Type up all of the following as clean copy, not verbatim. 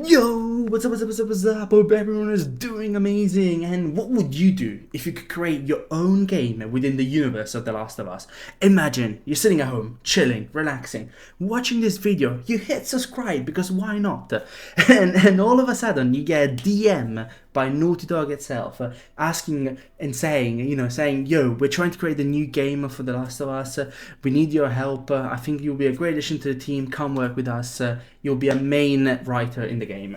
Yo, what's up? Hope everyone is doing amazing. And what would you do if you could create your own game within the universe of The Last of Us? Imagine you're sitting at home, chilling, relaxing, watching this video. You hit subscribe because why not? And all of a sudden you get a DM by Naughty Dog itself, asking and saying, yo, we're trying to create a new game for The Last of Us. We need your help. I think you'll be a great addition to the team. Come work with us. You'll be a main writer in the game.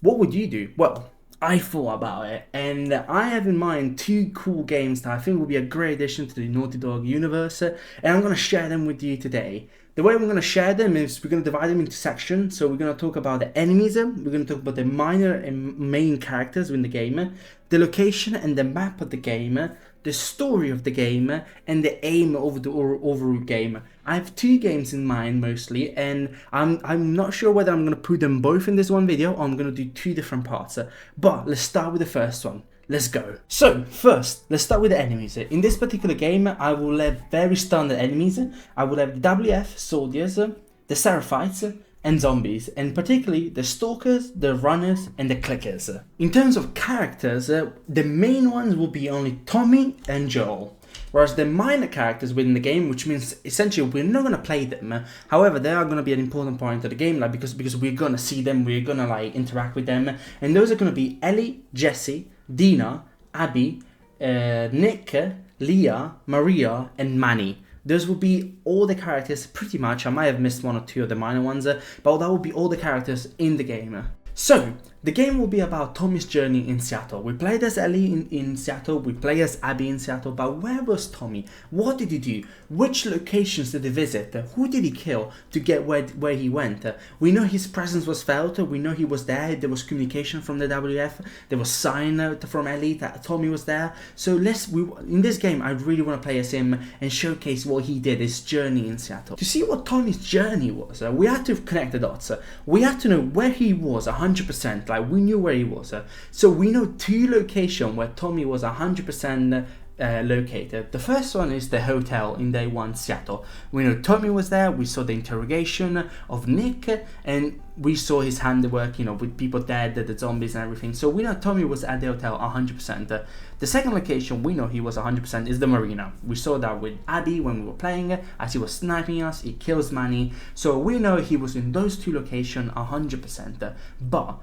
What would you do? Well, I thought about it, and I have in mind two cool games that I think will be a great addition to the Naughty Dog universe, and I'm going to share them with you today. The way we're going to share them is we're going to divide them into sections. So we're going to talk about the enemies, we're going to talk about the minor and main characters in the game, the location and the map of the game, the story of the game, and the aim of the overall game. I have two games in mind mostly, and I'm not sure whether I'm going to put them both in this one video or I'm going to do two different parts. But let's start with the first one. Let's go. So first, let's start with the enemies. In this particular game, I will have very standard enemies. I will have the WF soldiers, the Seraphites, and zombies, and particularly the stalkers, the runners, and the clickers. In terms of characters, the main ones will be only Tommy and Joel. Whereas the minor characters within the game, which means essentially we're not going to play them, however they are going to be an important part of the game, like because we're going to see them, we're going to like interact with them, and those are going to be Ellie, Jesse, Dina, Abby, Nick, Leah, Maria, and Manny. Those will be all the characters pretty much. I might have missed one or two of the minor ones, but that will be all the characters in the game. So, the game will be about Tommy's journey in Seattle. We played as Ellie in Seattle, we play as Abby in Seattle, but where was Tommy? What did he do? Which locations did he visit? Who did he kill to get where he went? We know his presence was felt, we know he was there, there was communication from the WF, there was sign from Ellie that Tommy was there. So in this game, I really want to play as him and showcase what he did, his journey in Seattle. To see what Tommy's journey was, we had to connect the dots. We had to know where he was 100%. Like we knew where he was, so we know two locations where Tommy was 100% located. The first one is the hotel in Day 1 Seattle. We know Tommy was there, we saw the interrogation of Nick, and we saw his handiwork, with people dead, the zombies and everything. So we know Tommy was at the hotel 100%. The second location we know he was 100% is the marina. We saw that with Abby when we were playing, as he was sniping us, he kills Manny. So we know he was in those two locations 100%. But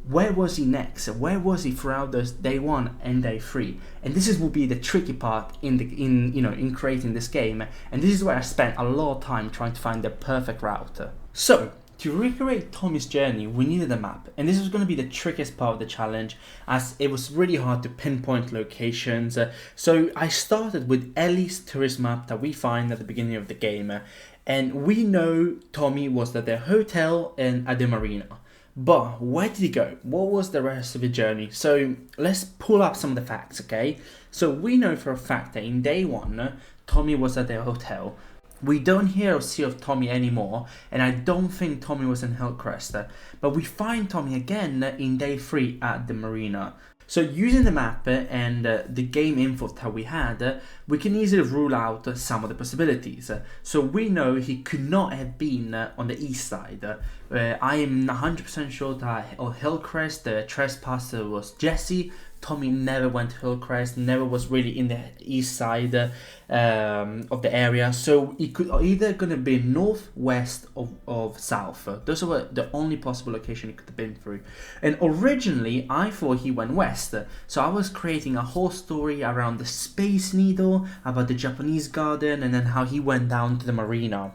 where was he next? Where was he throughout those Day 1 and Day 3? And this will be the tricky part in creating this game. And this is where I spent a lot of time trying to find the perfect route. So, to recreate Tommy's journey, we needed a map, and this was going to be the trickiest part of the challenge, as it was really hard to pinpoint locations. So I started with Ellie's tourist map that we find at the beginning of the game, and we know Tommy was at the hotel and at the marina. But where did he go? What was the rest of the journey? So let's pull up some of the facts, okay? So we know for a fact that in Day 1, Tommy was at the hotel. We don't hear or see of Tommy anymore, and I don't think Tommy was in Hillcrest. But we find Tommy again in Day 3 at the marina. So using the map and the game info that we had, we can easily rule out some of the possibilities. So we know he could not have been on the east side. I am 100% sure that on Hillcrest the trespasser was Jesse. Tommy never went to Hillcrest, never was really in the east side of the area. So it could either gonna be north, west, of south. Those were the only possible location he could have been through. And originally I thought he went west. So I was creating a whole story around the Space Needle, about the Japanese garden, and then how he went down to the marina.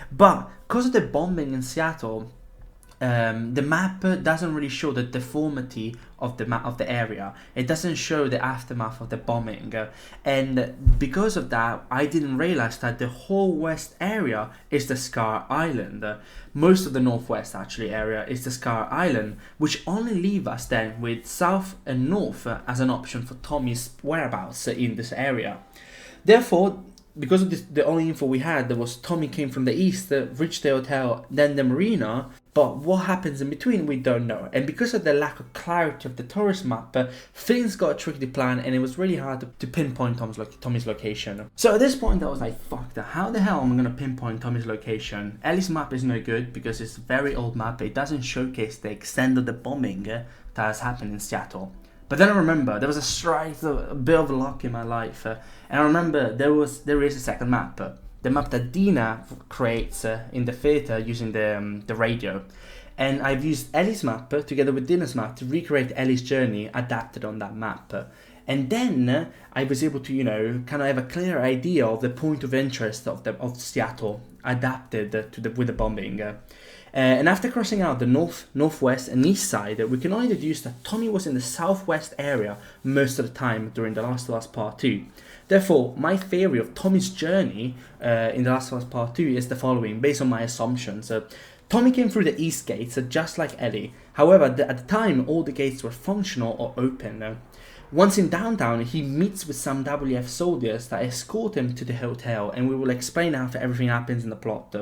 But because of the bombing in Seattle, the map doesn't really show the deformity of the map of the area. It doesn't show the aftermath of the bombing, and because of that, I didn't realize that the whole west area is the Scar Island. Most of the northwest actually area is the Scar Island, which only leave us then with south and north as an option for Tommy's whereabouts in this area. Therefore, because of this, the only info we had was Tommy came from the east, reached the hotel, then the marina. But what happens in between, we don't know. And because of the lack of clarity of the tourist map, things got tricky to plan, and it was really hard to pinpoint Tommy's location. So at this point, I was like, fuck that. How the hell am I going to pinpoint Tommy's location? Ellie's map is no good because it's a very old map. It doesn't showcase the extent of the bombing that has happened in Seattle. But then I remember there was a bit of luck in my life. And I remember there is a second map. The map that Dina creates in the theater using the radio. And I've used Ellie's map together with Dina's map to recreate Ellie's journey adapted on that map. And then I was able to, kind of have a clear idea of the point of interest of Seattle adapted with the bombing. And after crossing out the north, northwest, and east side, we can only deduce that Tommy was in the southwest area most of the time during The Last of Us Part 2. Therefore, my theory of Tommy's journey in The Last of Us Part 2 is the following, based on my assumptions. Tommy came through the east gates, just like Ellie. However, at the time, all the gates were functional or open. Once in downtown, he meets with some WF soldiers that escort him to the hotel, and we will explain after everything happens in the plot.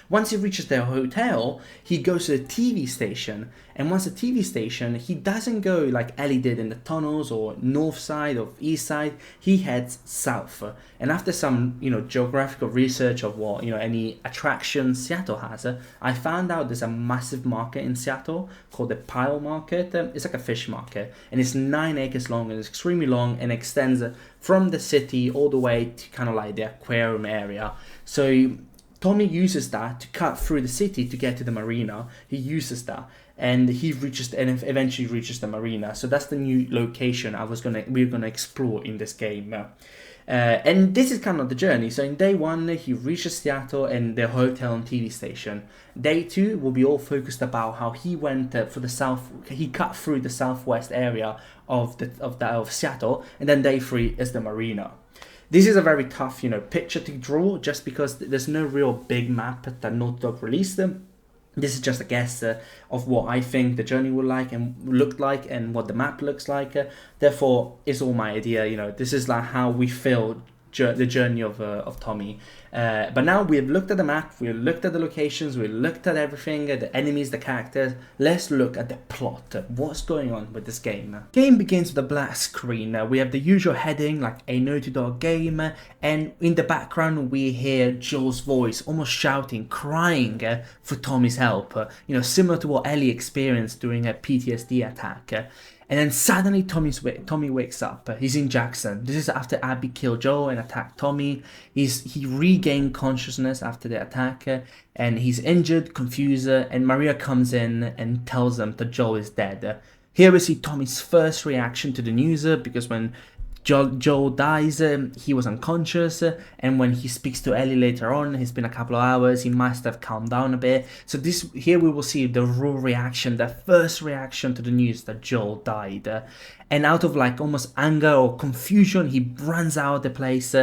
Once he reaches their hotel, he goes to the TV station. And once the TV station, he doesn't go like Ellie did in the tunnels or north side or east side. He heads south. And after some, geographical research of what, any attractions Seattle has, I found out there's a massive market in Seattle called the Pile Market. It's like a fish market. And it's 9 acres long and it's extremely long and extends from the city all the way to kind of like the aquarium area. So Tommy uses that to cut through the city to get to the marina. He uses that, and he eventually reaches the marina. So that's the new location we're gonna explore in this game. And this is kind of the journey. So in day 1, he reaches Seattle and the hotel and TV station. Day 2 will be all focused about how he went for the south. He cut through the southwest area of Seattle, and then day 3 is the marina. This is a very tough, picture to draw, just because there's no real big map that Naughty Dog released them. This is just a guess of what I think the journey will look like and what the map looks like. Therefore, it's all my idea. This is like how we feel the journey of Tommy. But now we have looked at the map, we have looked at the locations, we looked at everything, the enemies, the characters. Let's look at the plot. What's going on with this game? Game begins with a black screen. We have the usual heading like a Naughty Dog game, and in the background we hear Joel's voice almost shouting, crying for Tommy's help. Similar to what Ellie experienced during a PTSD attack. And then suddenly Tommy wakes up. He's in Jackson. This is after Abby killed Joel and attacked Tommy. He regained consciousness after the attack, and he's injured, confused, and Maria comes in and tells him that Joel is dead. Here we see Tommy's first reaction to the news, because when Joel dies, he was unconscious, and when he speaks to Ellie later on, it's been a couple of hours, he must have calmed down a bit. So here we will see the raw reaction, the first reaction to the news that Joel died. And out of like almost anger or confusion, he runs out of the place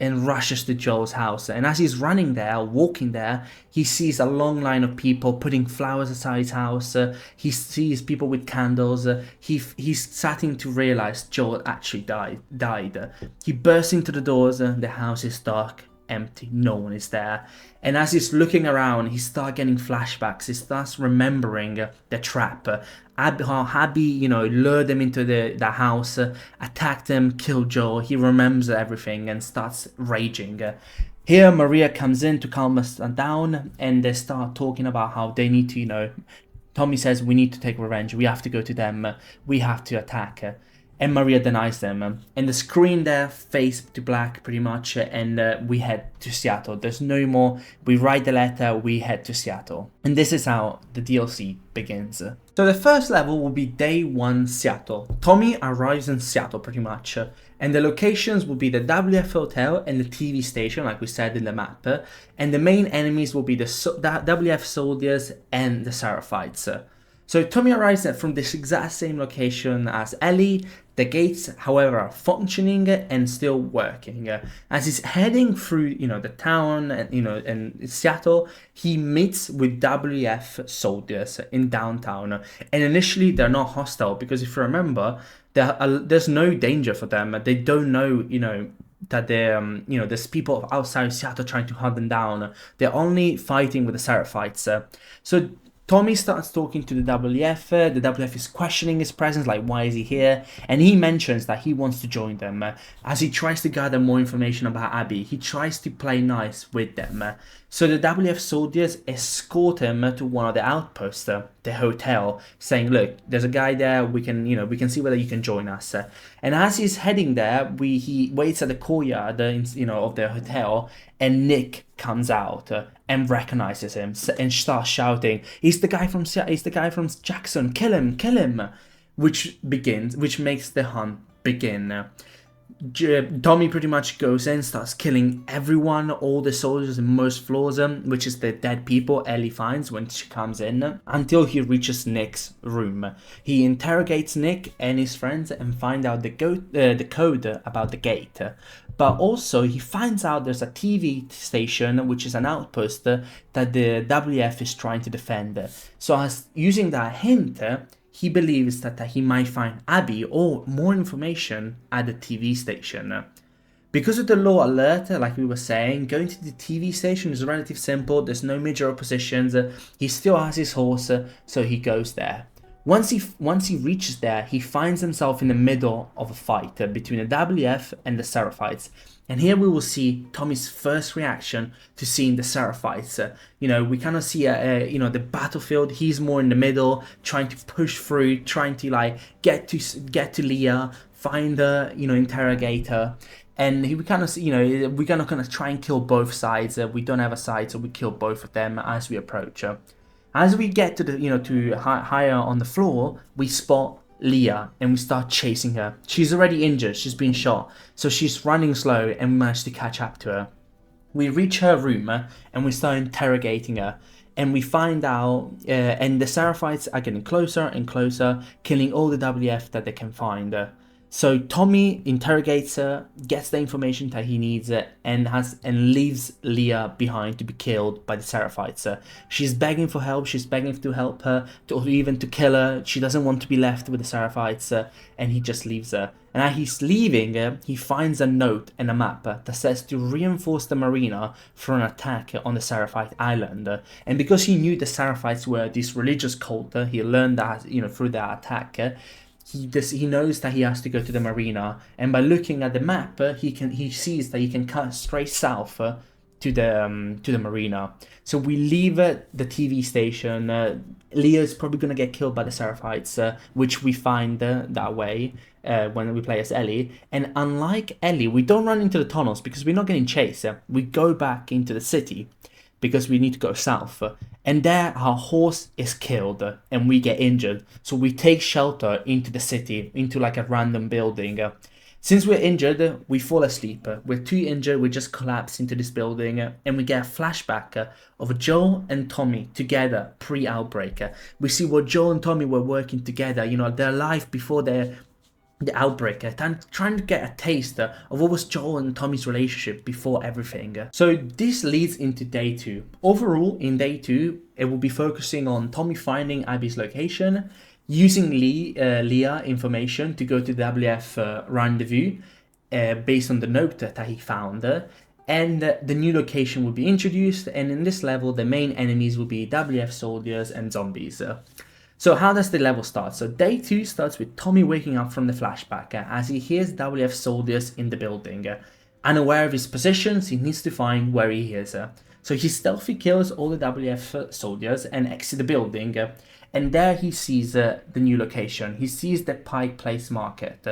and rushes to Joel's house. And as he's running there, walking there, he sees a long line of people putting flowers outside his house. He sees people with candles. He's starting to realize Joel actually died. He bursts into the doors. The house is dark, empty, no one is there. And as he's looking around, he starts getting flashbacks. He starts remembering the trap. How Abby, lured him into the house, attacked him, killed Joel. He remembers everything and starts raging. Here, Maria comes in to calm us down, and they start talking about how they need to, Tommy says, we need to take revenge. We have to go to them. We have to attack. And Maria denies them. And the screen there fades to black pretty much, and we head to Seattle. There's no more. We write the letter, we head to Seattle. And this is how the DLC begins. So the first level will be day 1 Seattle. Tommy arrives in Seattle pretty much. And the locations will be the WF Hotel and the TV station, like we said in the map. And the main enemies will be the WF soldiers and the Seraphites. So Tommy arrives from this exact same location as Ellie. The gates, however, are functioning and still working. As he's heading through, the town, and Seattle, he meets with WF soldiers in downtown. And initially, they're not hostile because if you remember, there's no danger for them. They don't know, that there's people outside Seattle trying to hunt them down. They're only fighting with the Seraphites. So Tommy starts talking to the WF. The WF is questioning his presence, like why is he here? And he mentions that he wants to join them. As he tries to gather more information about Abby, he tries to play nice with them. So the WF soldiers escort him to one of the outposts, the hotel, saying, "Look, there's a guy there. We can see whether you can join us." And as he's heading there, he waits at the courtyard, of the hotel, and Nick comes out and recognizes him and starts shouting, "He's the guy from Jackson! Kill him! Kill him!" Which makes the hunt begin. Tommy pretty much goes in, starts killing everyone, all the soldiers in most floors, which is the dead people Ellie finds when she comes in, until he reaches Nick's room. He interrogates Nick and his friends and finds out the code about the gate. But also he finds out there's a TV station, which is an outpost that the WF is trying to defend. So as using that hint, he believes that he might find Abby or more information at the TV station. Because of the law alert, like we were saying, going to the TV station is relatively simple. There's no major oppositions. He still has his horse, so he goes there. Once he reaches there, he finds himself in the middle of a fight between the WF and the Seraphites. And here we will see Tommy's first reaction to seeing the Seraphites. We kind of see, the battlefield. He's more in the middle, trying to push through, trying to get to Leah, find her, interrogate her. And we kind of, we're gonna try and kill both sides. We don't have a side, so we kill both of them as we approach. As we get to the, higher on the floor, we spot Leah and we start chasing her. She's already injured, she's been shot, so she's running slow and we manage to catch up to her. We reach her room and we start interrogating her, and we find out, and the Seraphites are getting closer and closer, killing all the WF that they can find. So Tommy interrogates her, gets the information that he needs, and leaves Leah behind to be killed by the Seraphites. She's begging for help. She's begging to help her, or even to kill her. She doesn't want to be left with the Seraphites, and he just leaves her. And as he's leaving, he finds a note and a map that says to reinforce the marina for an attack on the Seraphite island. And because he knew the Seraphites were this religious cult, he learned that through that attack. He knows that he has to go to the marina, and by looking at the map, he sees that he can cut straight south to the marina. So we leave the TV station. Leah's probably gonna get killed by the Seraphites, which we find that way when we play as Ellie. And unlike Ellie, we don't run into the tunnels because we're not getting chased. We go back into the city because we need to go south. And there our horse is killed and we get injured. So we take shelter into the city, into a random building. Since we're injured, we fall asleep. We're too injured, we just collapse into this building, and we get a flashback of Joel and Tommy together pre-outbreak. We see what Joel and Tommy were working together, their life before the outbreak, trying to get a taste of what was Joel and Tommy's relationship before everything. So this leads into day 2. Overall, in day 2, it will be focusing on Tommy finding Abby's location, using Leah information to go to the WF rendezvous based on the note that he found, and the new location will be introduced, and in this level the main enemies will be WF soldiers and zombies. So how does the level start? So day 2 starts with Tommy waking up from the flashback as he hears WF soldiers in the building. Unaware of his positions, he needs to find where he is. So he stealthily kills all the WF soldiers and exits the building. And there he sees the new location. He sees the Pike Place Market,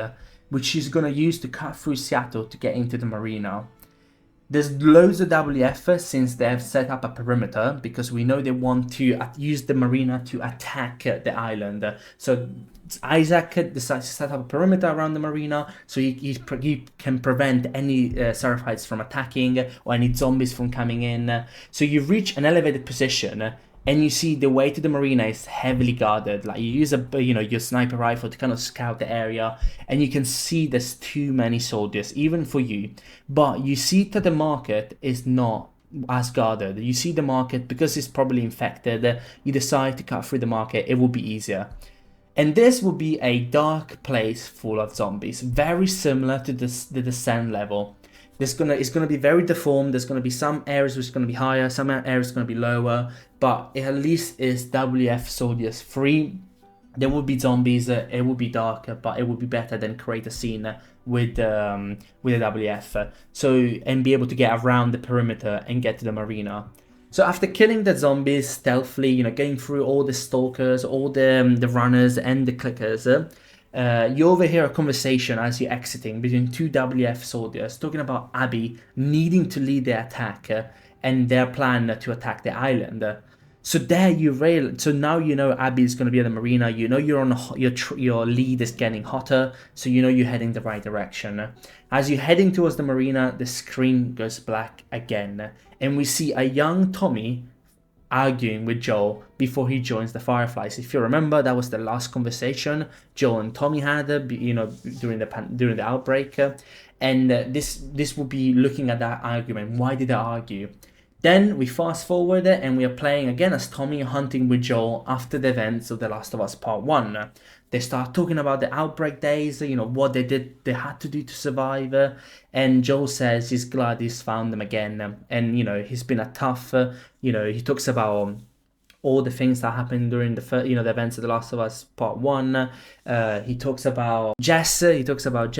which he's going to use to cut through Seattle to get into the marina. There's loads of WF since they have set up a perimeter, because we know they want to use the marina to attack the island. So Isaac decides to set up a perimeter around the marina so he can prevent any Seraphites from attacking or any zombies from coming in. So you reach an elevated position and you see the way to the marina is heavily guarded. Like you use your sniper rifle to kind of scout the area, and you can see there's too many soldiers, even for you. But you see that the market is not as guarded. You see the market, because it's probably infected, you decide to cut through the market. It will be easier. And this will be a dark place full of zombies, very similar to the Descent level. It's gonna be very deformed. There's gonna be some areas which are gonna be higher, some areas gonna be lower, but it at least is WF Soldiers 3. There will be zombies. It will be darker, but it will be better than create a scene with the WF. So and be able to get around the perimeter and get to the marina. So after killing the zombies stealthily, getting through all the stalkers, all the runners and the clickers, you overhear a conversation as you're exiting between two WF soldiers talking about Abby needing to lead the attack and their plan to attack the island. So there so now Abby is going to be at the marina. You're on your lead is getting hotter, so you're heading the right direction. As you're heading towards the marina, the screen goes black again, and we see a young Tommy arguing with Joel before he joins the Fireflies. If you remember, that was the last conversation Joel and Tommy had, during the outbreak, and this will be looking at that argument. Why did they argue? Then we fast forward and we are playing again as Tommy hunting with Joel after the events of The Last of Us Part 1. They start talking about the outbreak days, what they had to do to survive. And Joel says he's glad he's found them again. And, he's been a tough, he talks about all the things that happened during the first, the events of The Last of Us Part 1. He talks about Jess. He talks about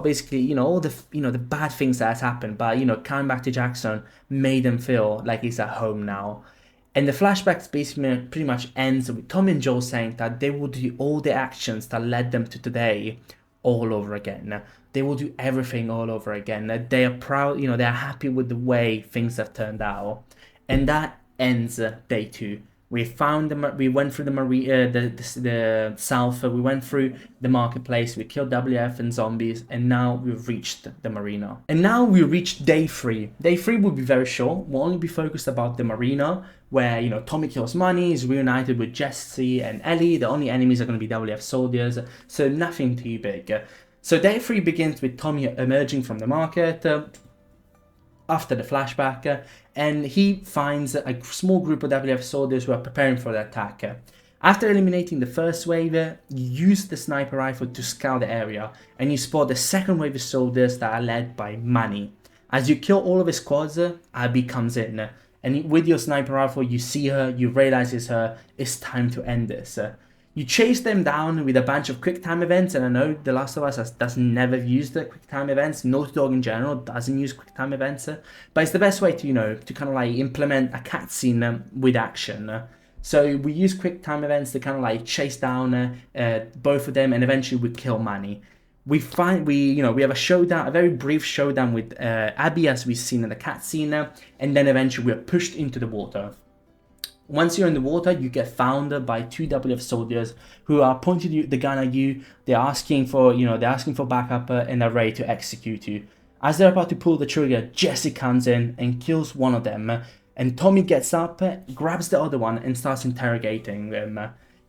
basically, all the, the bad things that has happened. But, coming back to Jackson made him feel like he's at home now. And the flashbacks basically pretty much ends with Tom and Joel saying that they will do all the actions that led them to today all over again. They will do everything all over again. They are proud, they're happy with the way things have turned out. And that ends day 2. We went through the south, we went through the marketplace, we killed WF and zombies, and now we've reached the marina. And now we reached day 3. Day 3 will be very short. We'll only be focused about the marina, where Tommy kills Money, is reunited with Jesse and Ellie. The only enemies are going to be WF soldiers, so nothing too big. So day 3 begins with Tommy emerging from the market after the flashback, and he finds a small group of WF soldiers who are preparing for the attack. After eliminating the first wave, you use the sniper rifle to scout the area, and you spot the second wave of soldiers that are led by Manny. As you kill all of his squads, Abby comes in, and with your sniper rifle you see her, you realize it's her, it's time to end this. You chase them down with a bunch of quick time events, and I know The Last of Us does never use the quick time events. Naughty Dog in general doesn't use quick time events, but it's the best way to to kind of like implement a cutscene with action. So we use quick time events to kind of like chase down both of them, and eventually we kill Manny. We have a showdown, a very brief showdown with Abby, as we've seen in the cutscene, and then eventually we are pushed into the water. Once you're in the water, you get found by two WF soldiers who are pointing the gun at you. They're asking for backup and are ready to execute you. As they're about to pull the trigger, Jesse comes in and kills one of them. And Tommy gets up, grabs the other one, and starts interrogating them.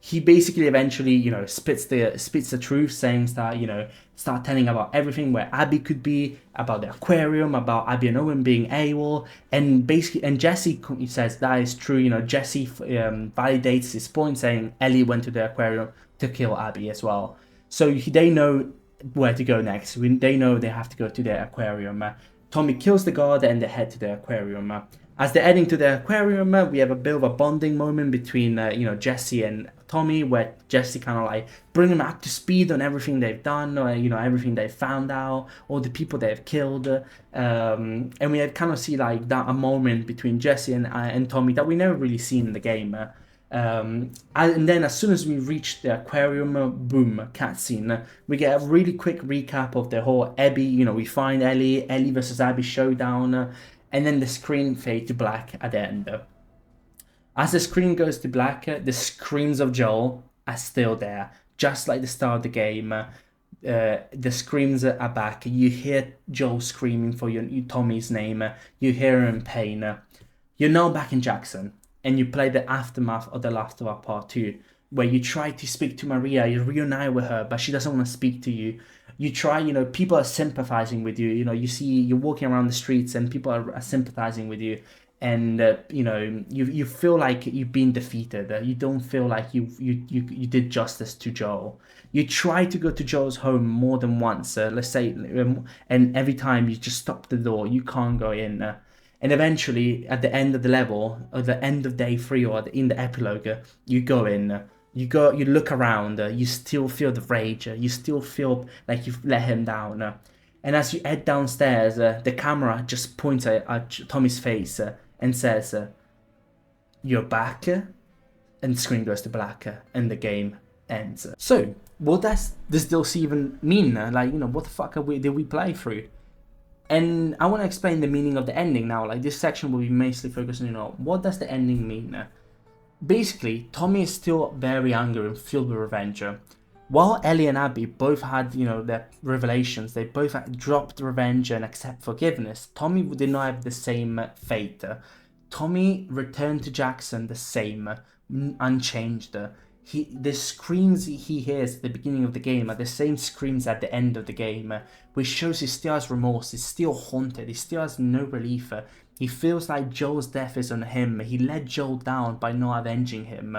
He basically eventually, spits the truth, saying that, start telling about everything, where Abby could be, about the aquarium, about Abby and Owen being AWOL, and Jesse says that is true. Jesse validates his point, saying Ellie went to the aquarium to kill Abby as well. So they know where to go next. They know they have to go to the aquarium. Tommy kills the guard and they head to the aquarium. As they're heading to the aquarium, we have a bit of a bonding moment between, Jesse and Tommy, where Jesse kind of like bring them up to speed on everything they've done, or, everything they've found out, all the people they've killed. And we kind of see like that a moment between Jesse and Tommy that we never really seen in the game. And then as soon as we reach the aquarium, boom, cutscene. We get a really quick recap of the whole Abby, we find Ellie versus Abby showdown. And then the screen fades to black at the end. As the screen goes to black, the screams of Joel are still there, just like the start of the game. The screams are back. You hear Joel screaming for Tommy's name. You hear him in pain. You're now back in Jackson, and you play the aftermath of The Last of Us Part 2, where you try to speak to Maria, you reunite with her, but she doesn't want to speak to you. You try, people are sympathizing with you. You see, you're walking around the streets and people are sympathizing with you. and you know, you feel like you've been defeated. You don't feel like you did justice to Joel. You try to go to Joel's home more than once, let's say, and every time you just stop the door, you can't go in. And eventually, at the end of the level, or the end of day 3, or in the epilogue, you go in. You look around. You still feel the rage. You still feel like you've let him down. And as you head downstairs, the camera just points at Tommy's face and says, "You're back," and the screen goes to black, and the game ends. So, what does this DLC even mean? Like, you know, what the fuck did we play through? And I want to explain the meaning of the ending now. Like, this section will be mostly focusing on, you know, what does the ending mean? Basically, Tommy is still very angry and filled with revenge. While Ellie and Abby both had, you know, their revelations, they both had dropped revenge and accept forgiveness, Tommy did not have the same fate. Tommy returned to Jackson the same, unchanged. The screams he hears at the beginning of the game are the same screams at the end of the game, which shows he still has remorse, he's still haunted, he still has no relief. He feels like Joel's death is on him. He let Joel down by not avenging him.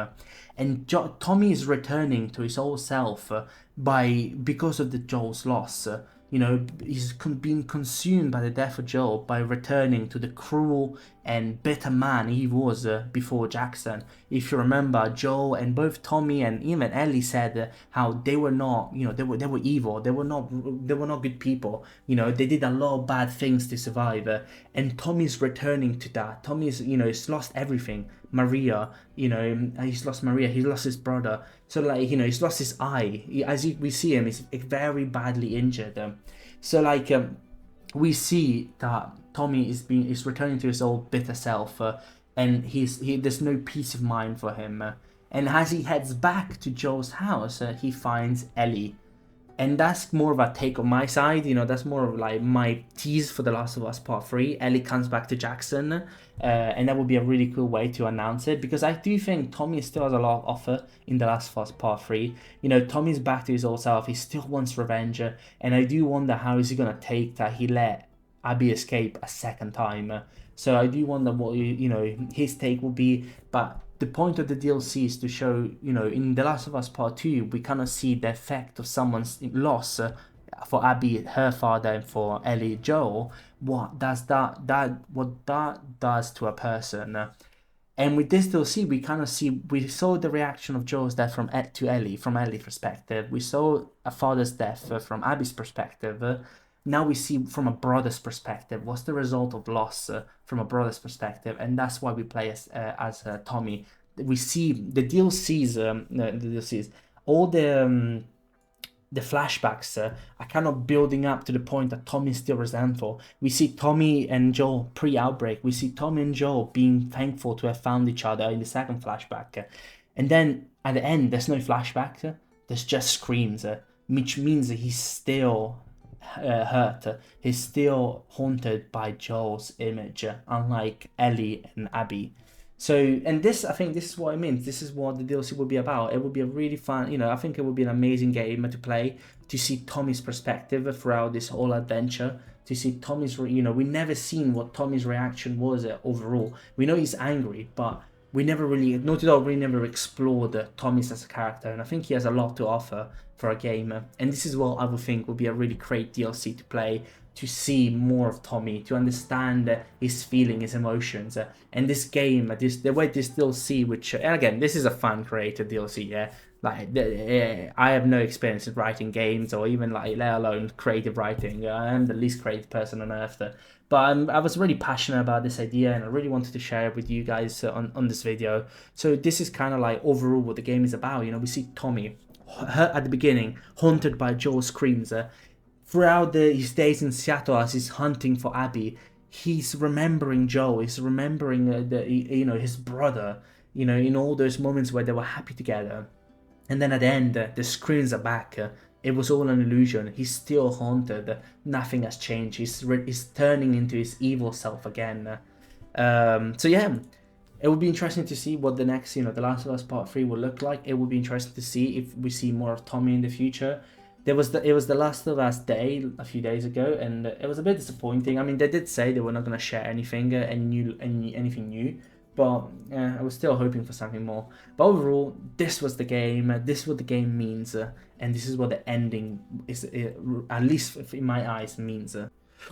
And Tommy is returning to his old self because of the Joel's loss. You know, he's been consumed by the death of Joel by returning to the cruel and bitter man he was before Jackson. If you remember, Joel and both Tommy and even Ellie said how they were not, you know, they were evil. They were not good people. You know, they did a lot of bad things to survive. And Tommy's returning to that. Tommy's, you know, he's lost everything. Maria, you know, he's lost Maria. He's lost his brother. So, like, you know, he's lost his eye. We see him, he's very badly injured. So, like, we see that Tommy is returning to his old bitter self, and there's no peace of mind for him. And as he heads back to Joel's house, he finds Ellie. And that's more of a take on my side, you know, that's more of like my tease for The Last of Us Part 3. Ellie comes back to Jackson, and that would be a really cool way to announce it, because I do think Tommy still has a lot of offer in The Last of Us Part 3. You know, Tommy's back to his old self, he still wants revenge, and I do wonder how is he going to take that he let Abby escape a second time. So I do wonder what, you know, his take will be, but the point of the DLC is to show, you know, in The Last of Us Part 2, we kind of see the effect of someone's loss for Abby, her father, and for Ellie, Joel. What does that does to a person? And with this DLC, we saw the reaction of Joel's death from Ellie's perspective. We saw a father's death from Abby's perspective. Now we see from a brother's perspective. What's the result of loss from a brother's perspective? And that's why we play as Tommy. We see the DLCs, all the flashbacks are kind of building up to the point that Tommy's still resentful. We see Tommy and Joel pre-outbreak. We see Tommy and Joel being thankful to have found each other in the second flashback. And then at the end, there's no flashback. There's just screams, which means that he's still hurt. He's still haunted by Joel's image, unlike Ellie and Abby. So, and this, I think this is what it means. This is what the DLC will be about. It will be a really fun, you know, I think it will be an amazing game to play, to see Tommy's perspective throughout this whole adventure, to see Tommy's, you know, we never seen what Tommy's reaction was overall. We know he's angry, but Naughty Dog really never explored Tommy's as a character, and I think he has a lot to offer for a game. And this is what I would think would be a really great DLC to play, to see more of Tommy, to understand his feeling, his emotions. And this game, the way this DLC, which, again, this is a fan-created DLC, yeah? Like, I have no experience in writing games, or even, like, let alone creative writing. I am the least creative person on earth. But I was really passionate about this idea, and I really wanted to share it with you guys on this video. So this is kind of like overall what the game is about. You know, we see Tommy at the beginning, haunted by Joel's screams. Throughout his days in Seattle, as he's hunting for Abby, he's remembering Joel. He's remembering his brother. You know, in all those moments where they were happy together. And then at the end, the screams are back. It was all an illusion. He's still haunted. Nothing has changed. He's turning into his evil self again. So yeah, it would be interesting to see what the next, The Last of Us Part 3 will look like. It would be interesting to see if we see more of Tommy in the future. it was the Last of Us day a few days ago, and it was a bit disappointing. I mean, they did say they were not going to share anything, anything new, but I was still hoping for something more. But overall, this was the game. This is what the game means, and this is what the ending is, at least in my eyes, means.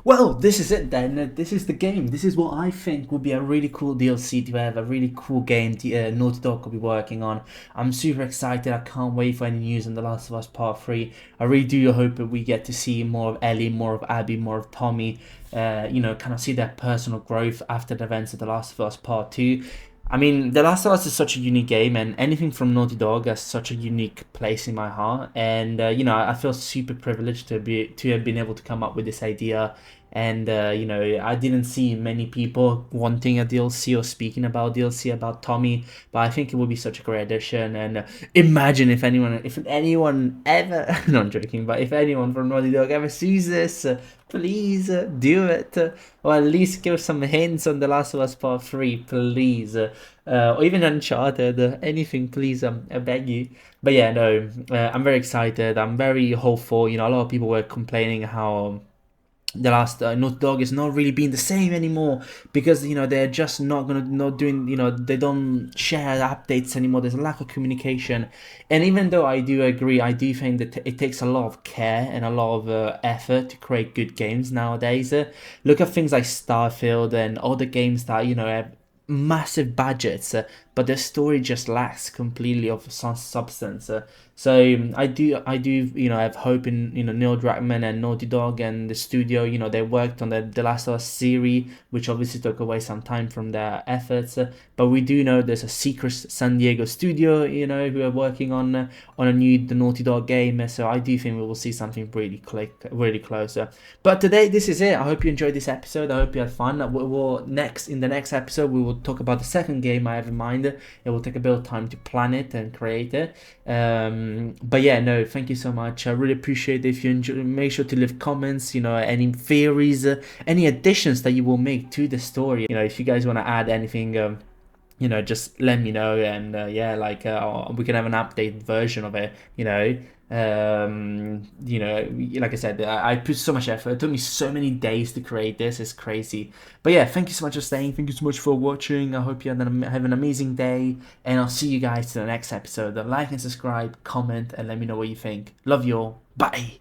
Well, this is it then. This is the game. This is what I think would be a really cool DLC to have, a really cool game Naughty Dog could be working on. I'm super excited. I can't wait for any news on The Last of Us Part 3. I really do hope that we get to see more of Ellie, more of Abby, more of Tommy. Kind of see their personal growth after the events of The Last of Us Part 2. I mean, The Last of Us is such a unique game, and anything from Naughty Dog has such a unique place in my heart. And I feel super privileged to have been able to come up with this idea. And I didn't see many people wanting a DLC or speaking about DLC about Tommy, but I think it would be such a great addition. And imagine if anyone ever, no, I'm joking, but if anyone from Naughty Dog ever sees this, please do it, or at least give some hints on The Last of Us Part 3, please, or even Uncharted, anything, please, I beg you. But yeah, no, I'm very excited. I'm very hopeful. A lot of people were complaining how the last Naughty Dog is not really being the same anymore because they're just not doing, they don't share updates anymore. There's a lack of communication, and even though I do agree, I do think that it takes a lot of care and a lot of effort to create good games nowadays. Look at things like Starfield and other games that have massive budgets, but the story just lacks completely of some substance. So I do, have hope in Neil Druckmann and Naughty Dog and the studio. They worked on the Last of Us series, which obviously took away some time from their efforts. But we do know there's a secret San Diego studio, who are working on a new the Naughty Dog game. So I do think we will see something really close. But today, this is it. I hope you enjoyed this episode. I hope you had fun. In the next episode, we will talk about the second game I have in mind. It will take a bit of time to plan it and create it. But yeah, no, thank you so much. I really appreciate it. If you enjoy, make sure to leave comments, any theories, any additions that you will make to the story. If you guys want to add anything, just let me know, and we can have an updated version of it. Like I said, I put so much effort. It took me so many days to create this. It's crazy. But yeah, thank you so much for staying. Thank you so much for watching. I hope you have an amazing day, and I'll see you guys to the next episode. Like and subscribe, comment, and let me know what you think. Love you all. Bye.